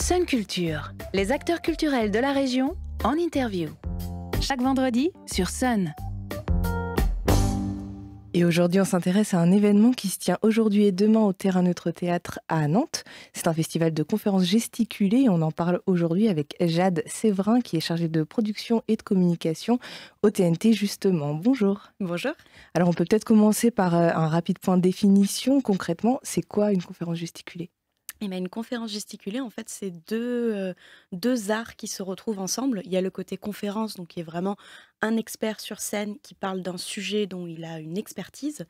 Sun Culture, les acteurs culturels de la région en interview. Chaque vendredi sur Sun. Et aujourd'hui, on s'intéresse à un événement qui se tient aujourd'hui et demain au Terrain Neutre Théâtre à Nantes. C'est un festival de conférences gesticulées et on en parle aujourd'hui avec Jade Séverin qui est chargée de production et de communication au TNT justement. Bonjour. Bonjour. Alors on peut peut-être commencer par un rapide point de définition. Concrètement, c'est quoi une conférence gesticulée ? Eh ben, une conférence gesticulée, en fait, c'est deux arts qui se retrouvent ensemble. Il y a le côté conférence, donc qui est vraiment un expert sur scène qui parle d'un sujet dont il a une expertise.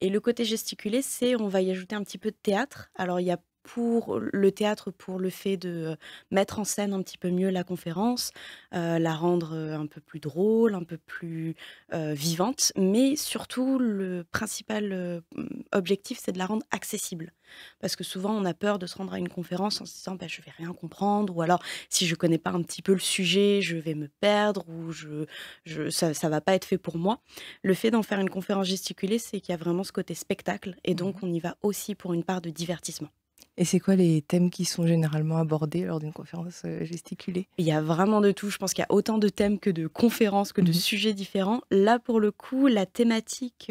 Et le côté gesticulé, c'est on va y ajouter un petit peu de théâtre. Alors, il y a pour le théâtre, pour le fait de mettre en scène un petit peu mieux la conférence, la rendre un peu plus drôle, un peu plus vivante, mais surtout le principal objectif, c'est de la rendre accessible. Parce que souvent, on a peur de se rendre à une conférence en se disant bah, je vais rien comprendre, ou alors si je connais pas un petit peu le sujet, je vais me perdre, ou ça va pas être fait pour moi. Le fait d'en faire une conférence gesticulée, c'est qu'il y a vraiment ce côté spectacle, et donc on y va aussi pour une part de divertissement. Et c'est quoi les thèmes qui sont généralement abordés lors d'une conférence gesticulée ? Il y a vraiment de tout. Je pense qu'il y a autant de thèmes que de conférences, que de sujets différents. Là, pour le coup, la thématique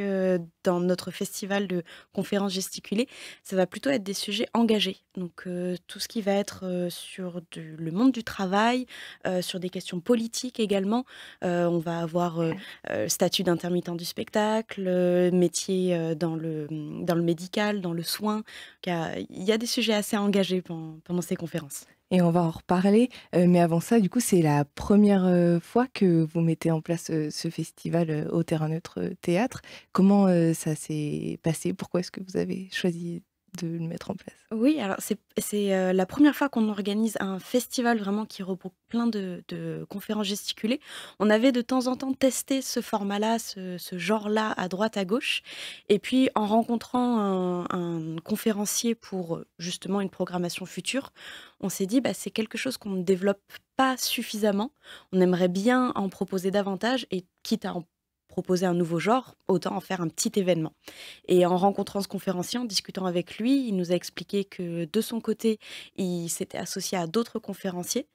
dans notre festival de conférences gesticulées, ça va plutôt être des sujets engagés. Donc, tout ce qui va être sur le monde du travail, sur des questions politiques également. On va avoir statut d'intermittent du spectacle, métier dans le médical, dans le soin. Il y a des sujets assez engagés pendant ces conférences. Et on va en reparler, mais avant ça, du coup, c'est la première fois que vous mettez en place ce festival au Terrain Neutre Théâtre. Comment ça s'est passé ? Pourquoi est-ce que vous avez choisi de le mettre en place ? Oui, alors c'est la première fois qu'on organise un festival vraiment qui regroupe plein de conférences gesticulées. On avait de temps en temps testé ce format-là, ce genre-là, à droite, à gauche. Et puis, en rencontrant un conférencier pour justement une programmation future, on s'est dit bah, c'est quelque chose qu'on ne développe pas suffisamment. On aimerait bien en proposer davantage et quitte à en proposer un nouveau genre, autant en faire un petit événement. Et en rencontrant ce conférencier, en discutant avec lui, il nous a expliqué que de son côté, il s'était associé à d'autres conférenciers.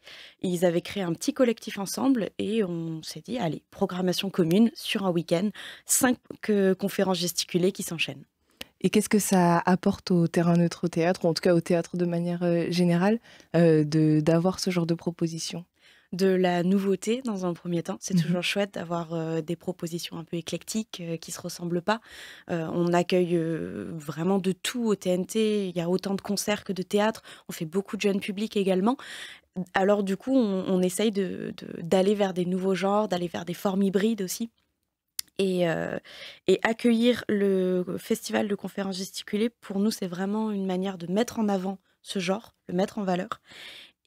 Ils avaient créé un petit collectif ensemble et on s'est dit, allez, programmation commune sur un week-end, 5 conférences gesticulées qui s'enchaînent. Et qu'est-ce que ça apporte au Terrain Neutre Théâtre, ou en tout cas au théâtre de manière générale, d'avoir ce genre de proposition ? De la nouveauté dans un premier temps. C'est toujours chouette d'avoir des propositions un peu éclectiques qui se ressemblent pas. On accueille vraiment de tout au TNT. Il y a autant de concerts que de théâtres. On fait beaucoup de jeunes publics également. Alors du coup, on essaye d'aller vers des nouveaux genres, d'aller vers des formes hybrides aussi. Et accueillir le festival de conférences gesticulées, pour nous, c'est vraiment une manière de mettre en avant ce genre, le mettre en valeur.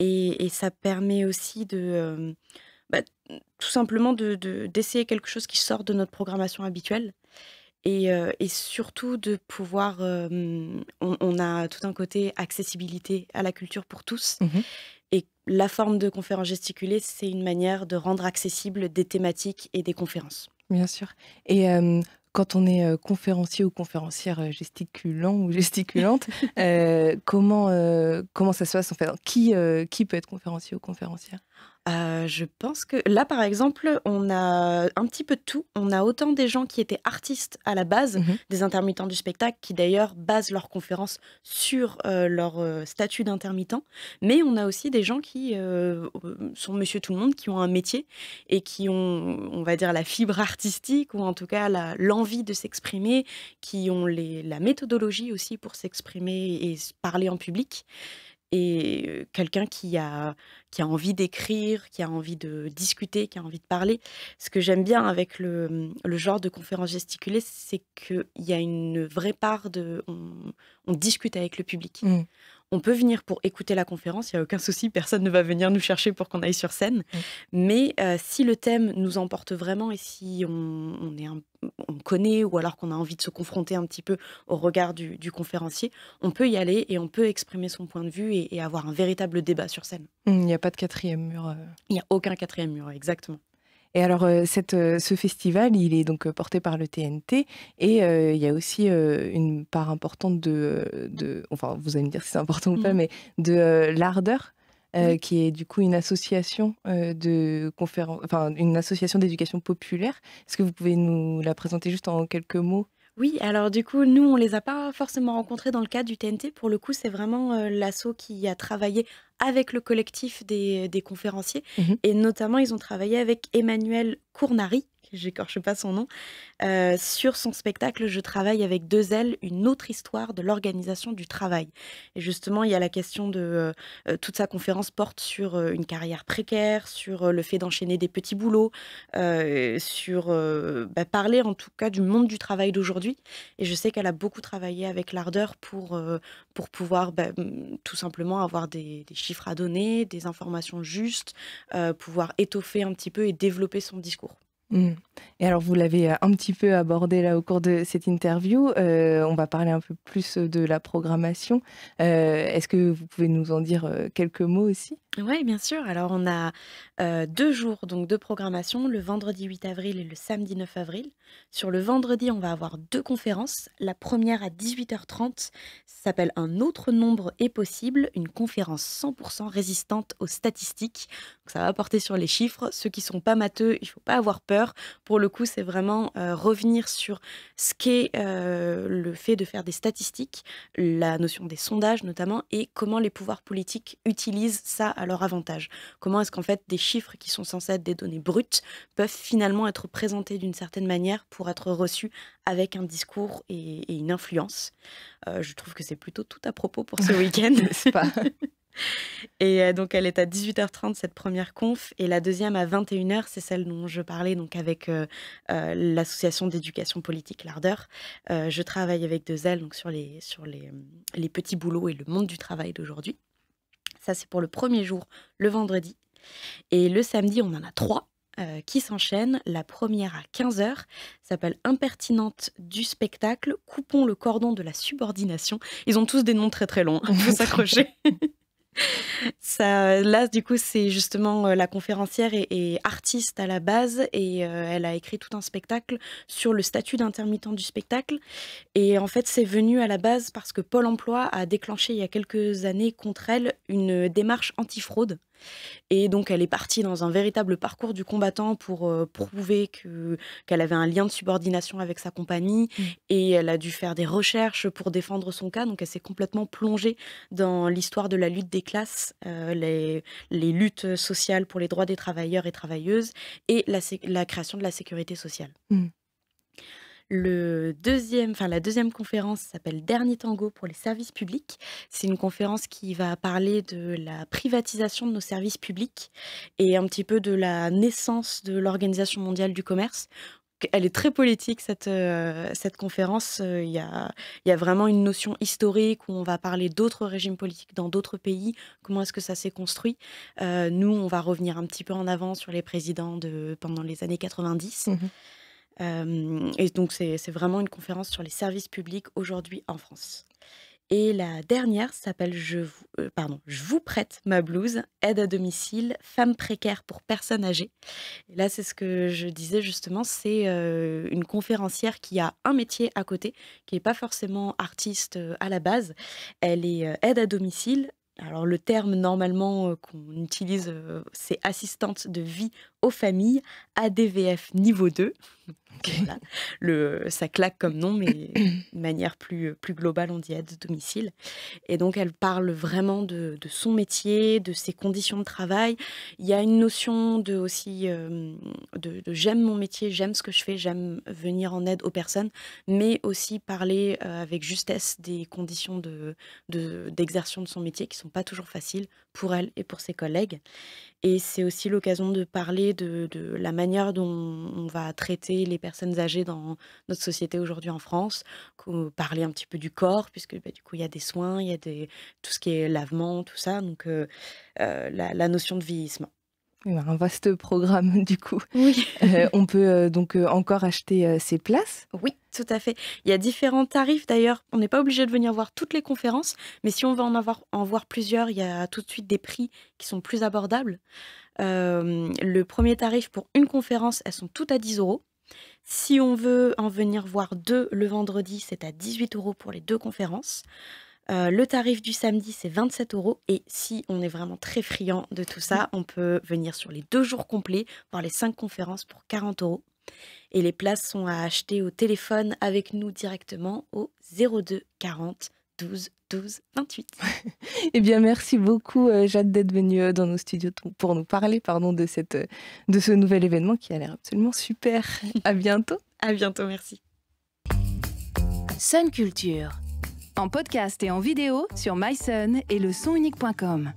Et ça permet aussi tout simplement d'essayer quelque chose qui sort de notre programmation habituelle. Et surtout de pouvoir... on a tout un côté accessibilité à la culture pour tous. Et la forme de conférence gesticulée, c'est une manière de rendre accessibles des thématiques et des conférences. Bien sûr. Et quand on est conférencier ou conférencière gesticulant ou gesticulante, comment ça se passe en fait ? Qui peut être conférencier ou conférencière ? Je pense que là, par exemple, on a un petit peu de tout. On a autant des gens qui étaient artistes à la base, des intermittents du spectacle, qui d'ailleurs basent leurs conférences sur leur statut d'intermittent. Mais on a aussi des gens qui sont monsieur tout le monde, qui ont un métier et qui ont, on va dire, la fibre artistique, ou en tout cas l'envie de s'exprimer, qui ont la méthodologie aussi pour s'exprimer et parler en public. Et quelqu'un qui a envie d'écrire, qui a envie de discuter, qui a envie de parler. Ce que j'aime bien avec le genre de conférence gesticulée, c'est qu'il y a une vraie part on discute avec le public. On peut venir pour écouter la conférence, il n'y a aucun souci, personne ne va venir nous chercher pour qu'on aille sur scène. Mais si le thème nous emporte vraiment et si on connaît, ou alors qu'on a envie de se confronter un petit peu au regard du conférencier, on peut y aller et on peut exprimer son point de vue et avoir un véritable débat sur scène. Il n'y a pas de quatrième mur. Il n'y a aucun quatrième mur, exactement. Et alors, ce festival, il est donc porté par le TNT et il y a aussi une part importante enfin, vous allez me dire si c'est important ou pas, mais de l'ardeur Oui. qui est du coup une association une association d'éducation populaire. Est-ce que vous pouvez nous la présenter juste en quelques mots? Oui, alors du coup, nous, on les a pas forcément rencontrés dans le cadre du TNT. Pour le coup, c'est vraiment, l'asso qui a travaillé avec le collectif des conférenciers Mhm. et notamment, ils ont travaillé avec Emmanuel Cournary, j'écorche pas son nom, sur son spectacle «Je travaille avec 2 L, une autre histoire de l'organisation du travail» et justement, il y a la question de, toute sa conférence porte sur, une carrière précaire, sur, le fait d'enchaîner des petits boulots, sur, parler en tout cas du monde du travail d'aujourd'hui et je sais qu'elle a beaucoup travaillé avec l'Ardeur pour pouvoir, tout simplement avoir des chiffres à donner, des informations justes, pouvoir étoffer un petit peu et développer son discours. Mmh. Et alors vous l'avez, un petit peu abordé là au cours de cette interview, on va parler un peu plus, de la programmation. Est-ce que vous pouvez nous en dire, quelques mots aussi? Ouais, bien sûr. Alors on a, 2 jours donc de programmation, le vendredi 8 avril et le samedi 9 avril. Sur le vendredi, on va avoir 2 conférences. La première à 18h30 s'appelle «Un autre nombre est possible», une conférence 100 résistante aux statistiques. Donc ça va porter sur les chiffres. Ceux qui sont pas matheux, il faut pas avoir peur. Pour le coup, c'est vraiment, revenir sur ce qu'est, le fait de faire des statistiques, la notion des sondages notamment et comment les pouvoirs politiques utilisent ça à leur avantage. Comment est-ce qu'en fait des chiffres qui sont censés être des données brutes peuvent finalement être présentés d'une certaine manière pour être reçus avec un discours et une influence. Je trouve que c'est plutôt tout à propos pour ce week-end. N'est-ce pas? Et donc elle est à 18h30 cette première conf et la deuxième à 21h, c'est celle dont je parlais donc avec, l'association d'éducation politique L'Ardeur. Je travaille avec 2 L donc les petits boulots et le monde du travail d'aujourd'hui. Ça, c'est pour le premier jour, le vendredi et le samedi, on en a 3 qui s'enchaînent. La première à 15h s'appelle «Impertinente du spectacle, coupons le cordon de la subordination». Ils ont tous des noms très, très longs, il faut s'accrocher. Ça, là, du coup, c'est justement, la conférencière est artiste à la base et elle a écrit tout un spectacle sur le statut d'intermittent du spectacle et en fait, c'est venu à la base parce que Pôle emploi a déclenché il y a quelques années contre elle une démarche antifraude et donc elle est partie dans un véritable parcours du combattant pour, prouver qu'elle avait un lien de subordination avec sa compagnie Mmh. et elle a dû faire des recherches pour défendre son cas. Donc elle s'est complètement plongée dans l'histoire de la lutte des classes, les luttes sociales pour les droits des travailleurs et travailleuses et la création de la sécurité sociale. Mmh. La deuxième conférence s'appelle «Dernier tango pour les services publics». C'est une conférence qui va parler de la privatisation de nos services publics et un petit peu de la naissance de l'Organisation mondiale du commerce. Elle est très politique cette conférence, il y a vraiment une notion historique où on va parler d'autres régimes politiques dans d'autres pays. Comment est-ce que ça s'est construit? Nous, on va revenir un petit peu en avant sur les présidents pendant les années 90. Mmh. Et donc c'est vraiment une conférence sur les services publics aujourd'hui en France. Et la dernière s'appelle «Je vous prête ma blouse, aide à domicile, femme précaire pour personnes âgées». Et là, c'est ce que je disais justement, c'est, une conférencière qui a un métier à côté, qui est pas forcément artiste, à la base. Elle est, aide à domicile. Alors le terme normalement, qu'on utilise, c'est assistante de vie aux familles, ADVF niveau 2. OK. Voilà, ça claque comme nom, mais de manière plus globale, on dit aide à domicile et donc elle parle vraiment de son métier, de ses conditions de travail. Il y a une notion de aussi, de «j'aime mon métier, j'aime ce que je fais, j'aime venir en aide aux personnes», mais aussi parler, avec justesse des conditions d'exercice de son métier qui sont pas toujours faciles pour elle et pour ses collègues. Et c'est aussi l'occasion de parler de la manière dont on va traiter les personnes âgées dans notre société aujourd'hui en France, parler un petit peu du corps puisque, du coup, il y a des soins, il y a tout ce qui est lavement, tout ça, donc la notion de vieillissement. Eh ben, un vaste programme du coup. Oui. On peut, donc, encore acheter, ses places? Oui, tout à fait. Il y a différents tarifs d'ailleurs. On n'est pas obligé de venir voir toutes les conférences, mais si on veut en voir plusieurs, il y a tout de suite des prix qui sont plus abordables. Le premier tarif pour une conférence, elles sont toutes à 10 €. Si on veut en venir voir 2 le vendredi, c'est à 18 € pour les 2 conférences. Le tarif du samedi, c'est 27 € et si on est vraiment très friand de tout ça, on peut venir sur les 2 jours complets, voir les 5 conférences pour 40 € et les places sont à acheter au téléphone avec nous directement au 02 40 12 12 28. Eh bien, merci beaucoup, Jade, d'être venue dans nos studios pour nous parler de ce nouvel événement qui a l'air absolument super. À bientôt. À bientôt, merci. Sun Culture, en podcast et en vidéo sur mysun et le sonunique.com.